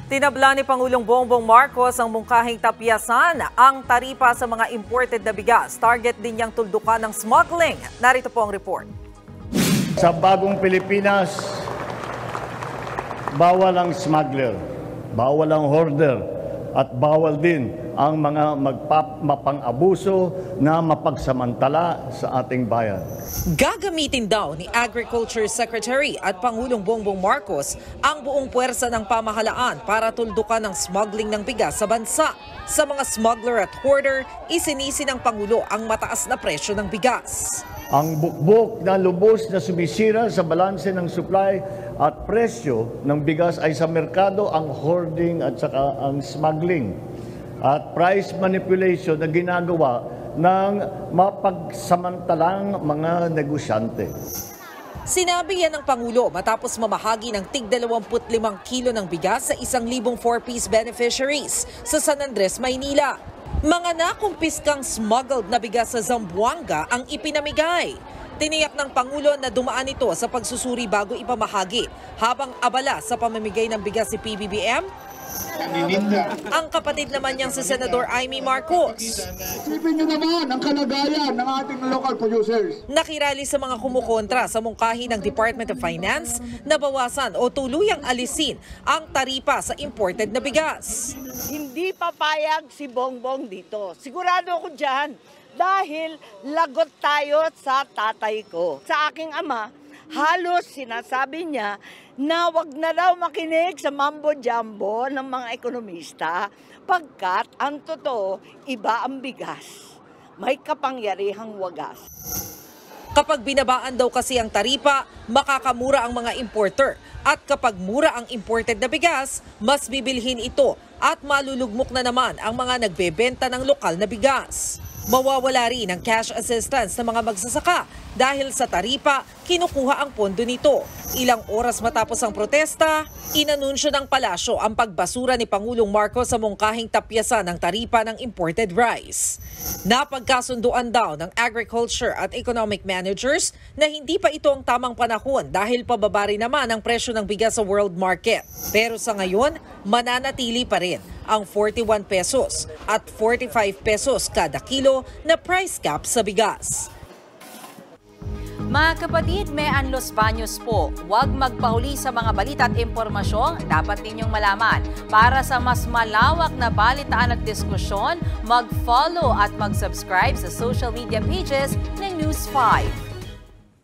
Tinabla ni Pangulong Bongbong Marcos ang mungkahing tapyasan ang taripa sa mga imported na bigas. Target din niyang tuldukan ng smuggling. Narito po ang report. Sa bagong Pilipinas, bawal ang smuggler, bawal ang hoarder, at bawal din ang mga mapang-abuso na mapagsamantala sa ating bayan. Gagamitin daw ni Agriculture Secretary at Pangulong Bongbong Marcos ang buong puwersa ng pamahalaan para tuldukan ang smuggling ng bigas sa bansa. Sa mga smuggler at hoarder, isinisi ng Pangulo ang mataas na presyo ng bigas. Ang bukbok na lubos na sumisira sa balanse ng supply at presyo ng bigas ay sa merkado ang hoarding at saka ang smuggling at price manipulation na ginagawa ng mapagsamantalang mga negosyante. Sinabi yan ng Pangulo matapos mamahagi ng tig 25 kilo ng bigas sa 1,000 4-piece beneficiaries sa San Andres, Maynila. Mga nakumpiskang smuggled na bigas sa Zamboanga ang ipinamigay. Tiniyak ng Pangulo na dumaan ito sa pagsusuri bago ipamahagi habang abala sa pamamigay ng bigas si PBBM. Ang kapatid naman niyang si Senador Amy Marcos. Isipin niyo naman ang kalagayan ng ating local producers. Nakirali sa mga kumukontra sa mungkahi ng Department of Finance na bawasan o tuluyang alisin ang taripa sa imported na bigas. Hindi papayag si Bongbong dito. Sigurado ako dyan dahil lagot tayo sa tatay ko. Sa aking ama, halos sinasabi niya na wag na daw makinig sa mambo-jambo ng mga ekonomista pagkat ang totoo, iba ang bigas. May kapangyarihang wagas. Kapag binabaan daw kasi ang taripa, makakamura ang mga importer. At kapag mura ang imported na bigas, mas bibilhin ito at malulugmok na naman ang mga nagbebenta ng lokal na bigas. Mawawala rin ang cash assistance ng mga magsasaka dahil sa taripa, kinukuha ang pondo nito. Ilang oras matapos ang protesta, inanunsyo ng palasyo ang pagbasura ni Pangulong Marcos sa mungkahing tapyasan ng taripa ng imported rice. Napagkasunduan daw ng agriculture at economic managers na hindi pa ito ang tamang panahon dahil pababa rin naman ang presyo ng bigas sa world market. Pero sa ngayon, mananatili pa rin ang 41 pesos at 45 pesos kada kilo na price cap sa bigas. Mga kapatid, may Los Baños po. Huwag magpahuli sa mga balita at impormasyong dapat ninyong malaman. Para sa mas malawak na balitaan at diskusyon, mag-follow at mag-subscribe sa social media pages ng News 5.